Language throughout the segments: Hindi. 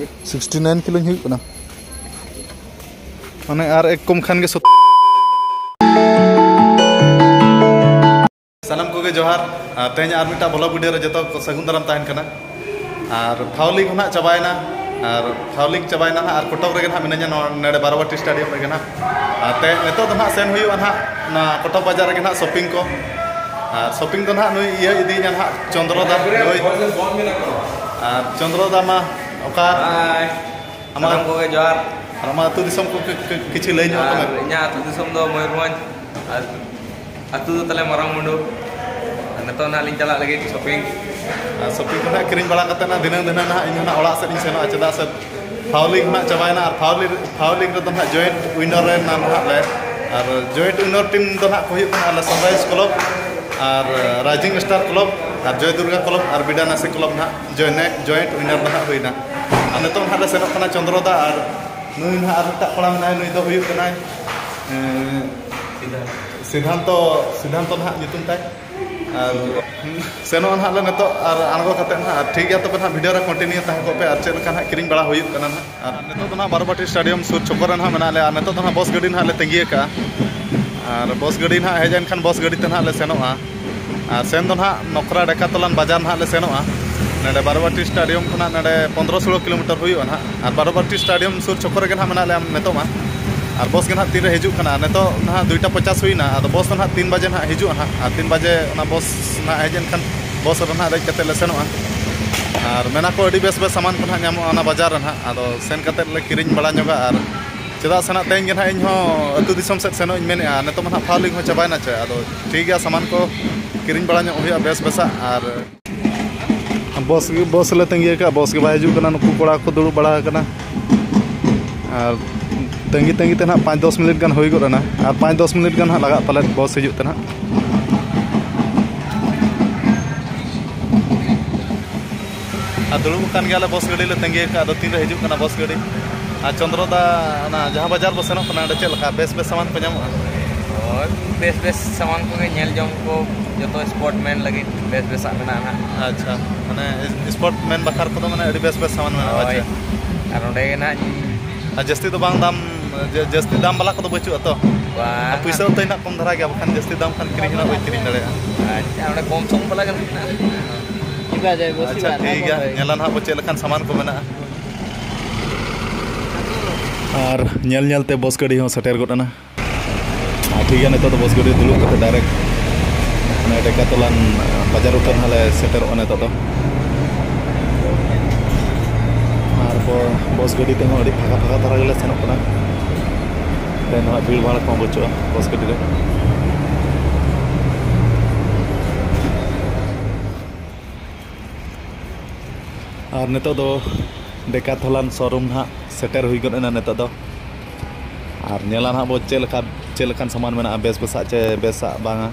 69 किलो हुई कना माने आर एक कम खान के सानम को गे जोहार तेज आर मिटा ब्लॉग वीडियो रे जतो सगुन दाराम ताहन कना और फाउलिंग होना चबायना और फाउलिंग चबायना और कटक रे ना मिनाया नेडे बारवाटी स्टेडियम रे ना ते नेतो तो ना सेन हुई ना ना कटक बाजार रे ना शॉपिंग को शॉपिंग तो ना नुई इया इदी ना चंद्रदा नुई चंद्रदा मा ओका आमार को गे जोहार आमा अतु दिसम को किछि लई ᱧᱚᱜ तमे इन्या अतु दिसम दो मयूरभंज अतु दो तले मारांग मुंडू नेतो ना लिंग चला लगे शॉपिंग शॉपिंग ना किरिंग बड़ा कते ना दिन दिन ना इन ना ओड़ा से इन सेनो चदा से फाउलिंग ना चबायना और फाउलिंग रे तो ना जॉइंट विनर रे ना ना ले और जॉइंट विनर टीम तो ना को हुई ना सनराइज क्लब और राइजिंग स्टार क्लब और जय दुर्गा क्लब और बिडानासी क्लब ना जॉइंट विनर ना हुईना और नेतो ना सेनो कना चंद्रदा और नुई ना और ता कोड़ा ना नुई दो हुई कना सिद्धांत ना नितुम ताई सेनो ना ले नेतो और आंगो कते ना ठीक गया तबे ना वीडियो रे कंटिन्यू ताहे को पे और चेल का ना किरिंग बड़ा हुई कना ना और नेतो तो ना बारवाटी स्टेडियम सुर चोकर ना मना ले और नेतो तो ना बस गाड़ी ना ले तंगी का और बस गाड़ी ना हेजन खान बस गाड़ी ते ना ले सेनोआ और सेन दो ना नकरा डेकातलान बाजार ना ले सेनोआ नेडे बारवाटी स्टेडियम खना नेडे 15-16 किलोमीटर हुई ना और बारवाटी स्टेडियम सुर चोकर के ना मना ले नेतो मा और बस के ना 3 रे हिजू कना नेतो ना 2:50 हुई ना और बस ना 3 बजे ना हिजू ना और 3 बजे ना बस ना हेजन खान बस रे ना देख कते ले सेनोआ और मेना को अडी बेस बेस सामान को ना ᱧᱟᱢᱚᱜᱼᱟ ᱚᱱᱟ बाजार ना आदो सेन कते ले किरिंग बड़ा ᱧᱚᱜᱟ और चेदा सेना तेज गे ना इन हो अतु दिसम से सेनो इन मेने नेतो मा फाउलिंग हो चबायना चे आदो ठीक गया सामान को किरिंग बड़ा ᱧᱚᱜ हुई बेस बेसा और बस ले तंगी का बस के बाजू कना नुकु कोड़ा को दुड़ु बड़ा कना और तंगी तंगी ते ना 5-10 मिनट गान होई गो ना और 5-10 मिनट गान लगा पाले बस हिजू ते ना और दुड़ु कान गया बस गाड़ी ले तंगी का दो 3 रे हिजू कना बस गाड़ी और चंद्रदा ना जहां बाजार बस सेनो कना चेल का बेस बेस सामान को ᱧᱟᱢᱚᱜᱼᱟ और बेस बेस सामान को नेल जम को जो स्पोर्टमैन लगे बेस बेस मेना ना अच्छा माने स्पोर्टमैन बखार को माने अडी बेस बेस सामान मेना अच्छा और ओडे ना जस्ती तो बांग दाम जस्ती दाम वाला को तो बचु तो पैसा तो इना कम धरा गया बखान जस्ती दाम खान किरिंग ना किरिंग दड़े अच्छा ओडे कम सम वाला गन इबा जाय बस अच्छा ठीक है नेला ना बचे लखान सामान को मेना और नेल नेल ते बस गाड़ी हो सटेर गोटना ठीक है नेतो तो बस गाड़ी दुलु कते डायरेक्ट ने डेकातलान बाजार उतर हाले सेटर ओने तो और बस गाड़ी ते अड़ी फाका फाका तरह गले सेनो कना ते ना भीड़ भाड़ को बचो बस गाड़ी रे और नेतो दो डेकातलान शोरूम ना सेटर हुई गना नेतो दो और नेला ना बो चेलखान सामान मेना बेस बेसा चे बेसा बांगा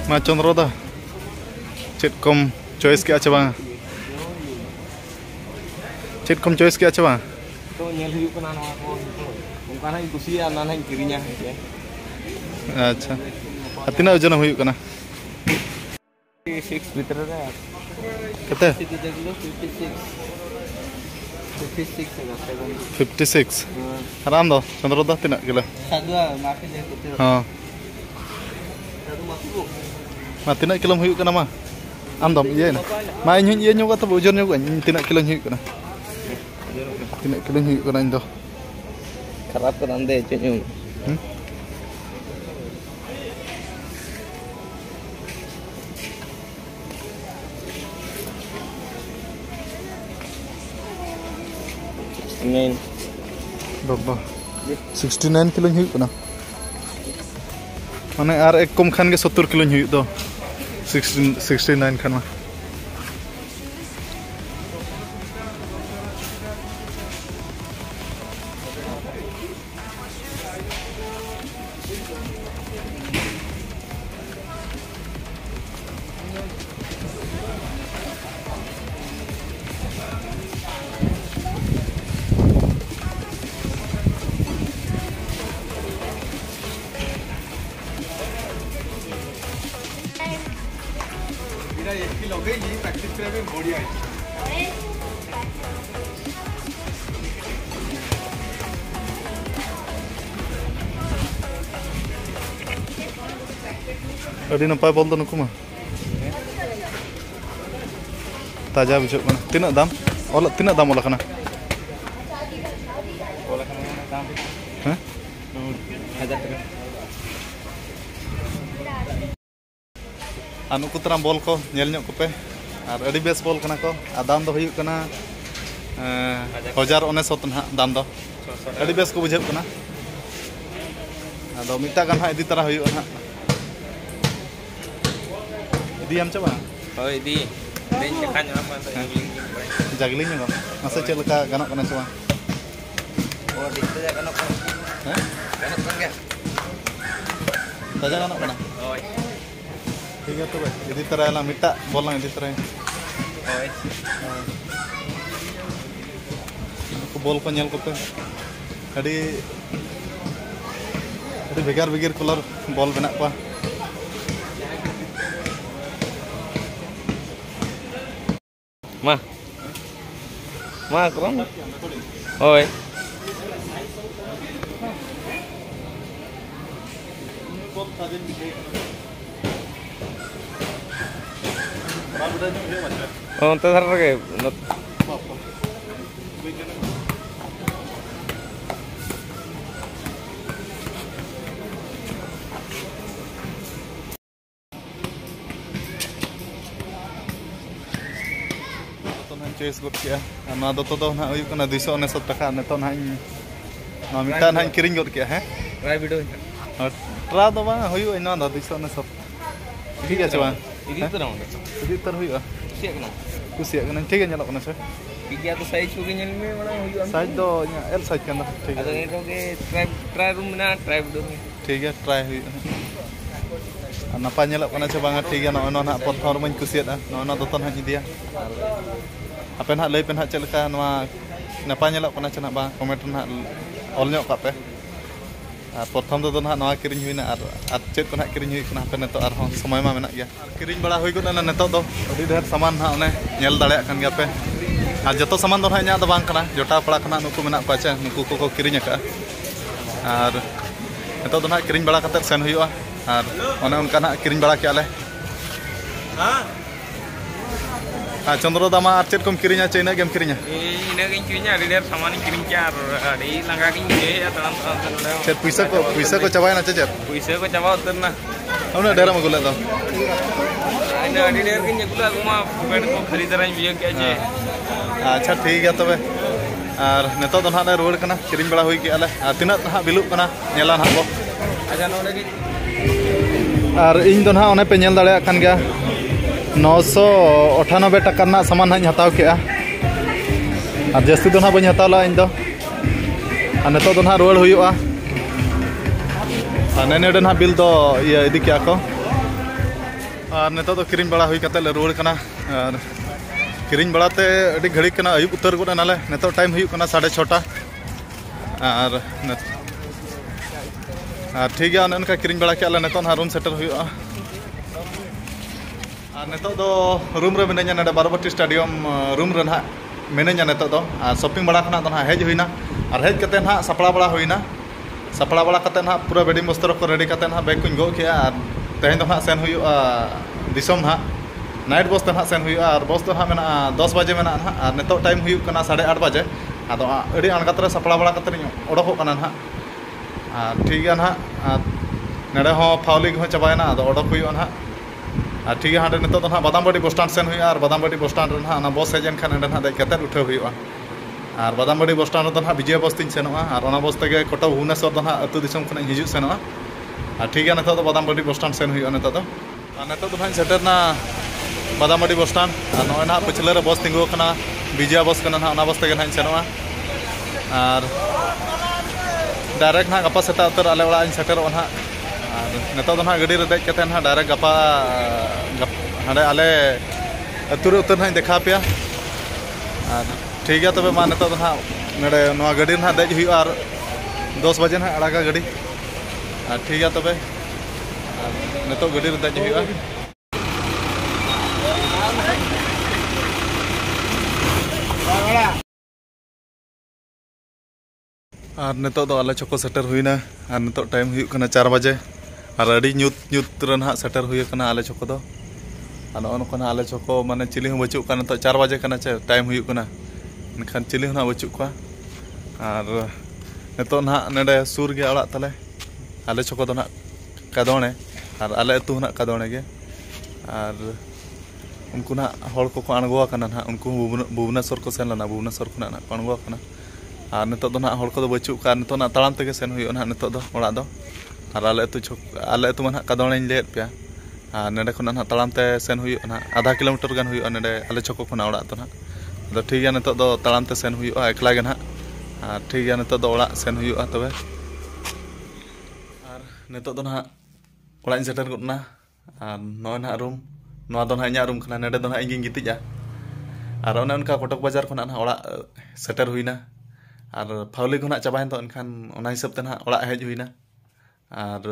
मा चंद्रदा चेट कम चॉइस के अच्छा बांग चेट कम चॉइस के अच्छा बांग तो नेल हुई कना ना को उनका ना कुसिया ना ना किरिnya है अच्छा अतिना ओजन हुई कना 6 भीतर रे कते 56 आराम दो चंद्रदा तिना गेला सादुआ माके दे कुते हां मा तिना किलो हुई कना मा आम दम ये ना मा इन ये ᱧᱚᱜᱟ तो ओजन ᱧᱚᱜᱟ इन तिना किलो हुई कना तिना किलो हुई कना इन दो Kharaap ka nande cuy. Ngayon. Baba. 69 kilo huyuk kana. Mane ar ek kom khan ge 70 kilo huyuk do. 69 khan ma. Adi nampai bol do nuku mah. Taja bujuk mana? Tina dam? Tina dam olah kana? Olah kana dam. Hah? 1000 taka. Anu ku teram bol ko nyel nyok kope. Ar adi bes bol kana ko. Adam do huyuk kana 1900 ha dam do. Adi bes ko bujuk kana. Ado mita kan ha idi tara huyuk na. Diam coba. Oh, di. Din cekan apa juggling. Juggling enggak? Masa cek leka ganok kana coba. Oh, di itu ganok. Hah? Ganok kan enggak? Taja ganok kana. Oh. ठीक है तो भाई इधर तरह ना मिट्टा बोलना इधर तरह को बोल को nyel को पे अड़ी बेगार बेगार कलर बॉल बना पा Ma kurang oi oh entar ke choice got kia na do to na huyuk kana 269 taka neto na na mita na kiring got kia he try video tra do bang huyuk ina na 269 ठीक है coba ini tu dong ini tar huyuk siap kena kusiak kana ठीक है nyalok kana sir Pigi atau size ko ganyan may wala huyuk size do nya L size kana ठीक है atau ito ke try room na try video ठीक है try huyuk napa nyalok kana coba ngat ठीक है no no na potong rumah kusiak no no doton ha dia apa nak lay pen hak cek leka nua napa nyalok kana cena ba komentar nak ol nyok kape prothom do nak nua kiring huina ar cek kana kiring hui kana pen neto ar hon samay ma menak ya kiring bala hui guna neto do adi der saman ha one nyel dale kan ga pe ar joto saman do ha nya do bang kana jota pala kana nuku menak pa cha nuku ko kiring ka ar neto do nak kiring bala kate sen huiwa ar one onka nak kiring bala ke ale ha Chandra dama archet kom kirinya China game kirinya. Ini kan kirinya ada der saman kiring car di langga king je atau dalam Chat puisa ko cabai na chat. Puisa ko cabai utar na. Amna daerah magula to. Ini ada der king gula guma bed ko kharidaran biya kya je. Acha ठीक है तबे और नेतो तो ना रोड कना किरिंग बड़ा हुई के आले तिना ना बिलुक कना नेला ना बो aja no lagi और इन तो ना ओने पे नेल दाड़े kan गया 998 टाका ना सामान हाई हताव के और जस्ती तो ना बनी हताव ला इन दो और नेतो तो ना रोड हुआ और नेने ना बिल तो ये इदी क्या को और नेतो तो किरिंग बड़ा हुई कते ले रोड कना और किरिंग बड़ाते अड़ी घड़ी कना अयुब उतर गोना नाले नेतो टाइम हुई कना 6:30 और ठीक है उनका किरिंग बड़ा के आले नेतो ना रूम सेटल हुआ और नेतो दो रूम रे मिनanya नडे बारबटी स्टेडियम रूम रे ना मिनanya नेतो दो शॉपिंग बड़ा खना तो ना हेज हुईना और हेज कते ना सपड़ा बड़ा हुईना सपड़ा बड़ा कते ना पूरा बेडी मस्तर को रेडी कते ना बैग कुन गो किया और तेहन तो ना सेन हुआ दिसम ना नाइट बस तो ना सेन हुआ और बस तो ना मेना 10 बजे मेना ना और नेतो टाइम हुई कना 8:30 बजे आदो अड़ी अणगातरे सपड़ा बड़ा कतरी ओडोको कना ना ठीक है ना नेड़े हो फाउली हो चाबायना आदो ओडोक हुई ना ठीक है हाँ नितो तो ना बादामबाड़ी बस स्टैंड सेन हुई और बादामबाड़ी बस स्टैंड रे ना बस हेजन खान एंडे ना देख कते उठे हुआ और बादामबाड़ी बस स्टैंड तो ना विजय बस तीन सेनोआ और ओना बस तेगे कोटा भुवनेश्वर तो ना अतु दिसम खन हिजु सेनोआ ठीक है नितो तो बादामबाड़ी बस स्टैंड सेन हुई नितो तो ना सेटरना बादामबाड़ी बस स्टैंड नॉय ना पछले रे बस तिंगु कना विजय बस कना ना ओना बस तेगे ना सेनोआ और डायरेक्ट ना गपा सेता उतर आले ओड़ा सेटरोआ ना नितो तो ना गाड़ी रे देज कते ना डायरेक्ट गपा हाँ आले अतुरे उतर ना देखा पे ठीक है तबे मा नितो तो ना नडे नवा गाड़ी ना देज हुई और 10 बजे ना अड़ागा गाड़ी ठीक है तबे नितो गाड़ी रे देज हुई और नितो तो आले चको सेटर हुईना और नितो टाइम हुई कना 4 बजे और अड़ी ᱧᱩᱛ ᱧᱩᱛ रे ना सेटर हुई कना आले चको दो और नोन आले चको माने चिली हूँ बचुक तो 4 बजे कना चे टाइम हुई कना इनखान चिली हूँ ना बचुक को और नितो ना नेडे सुर गे ओड़ा तले आले चको दो ना कादोणे और आले अतु ना कादोणे गे और उनको ना हड़ को अणगो कना ना उनको भुवनेश्वर को सेन लना भुवनेश्वर खुना ना अणगो कना और नितो तो ना हड़ को बचुक का नितो ना ताड़ाम तेगे सेन हुई ना नितो दो ओड़ा दो और आले अतु मा कादोणे लेट पे और नेडे खुना ना ताड़ाम ते सेन हुई ना आधा किलोमीटर गान हुई नेडे आले चको खुना ओड़ा तो ना तो ठीक है नितो दो ताड़ाम ते सेन हुई एकला गे ना और ठीक है नितो दो ओड़ा सेन हुई तबे और नितो दो ना ओड़ा सेटर गुना और नॉय ना रूम नवा दो ना इᱧᱟ रूम खना नेडे दो ना इंगिन गितिजा और ओने उनका कटक बाजार खुना ना ओड़ा सेटर हुईना और फाउली खुना चाबायन तो एनखान ओना हिसाब ते ना ओड़ा हेज हुईना और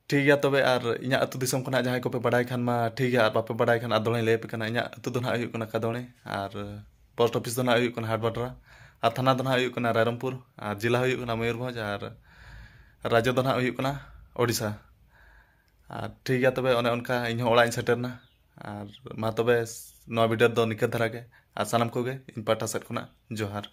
ठीक है तबे और इᱧा अतु दिसम खुना जहां को पे बड़ाई खान मा ठीक है और बापे बड़ाई खान आदोले ले पे कना इᱧा अतु दो ना हुई कना कादोणे और पोस्ट ऑफिस दो ना हुई कना हाटबाटरा और थाना दो ना हुई कना रायरमपुर और जिला हुई कना मयूरभंज और राज्य दो ना हुई कना ओडिशा और ठीक है तबे ओने उनका इन ओड़ा सेटरना और मा तबे नवा वीडियो दो निका धरा के और सानाम को गे इन पाटा सेट खुना जोहार।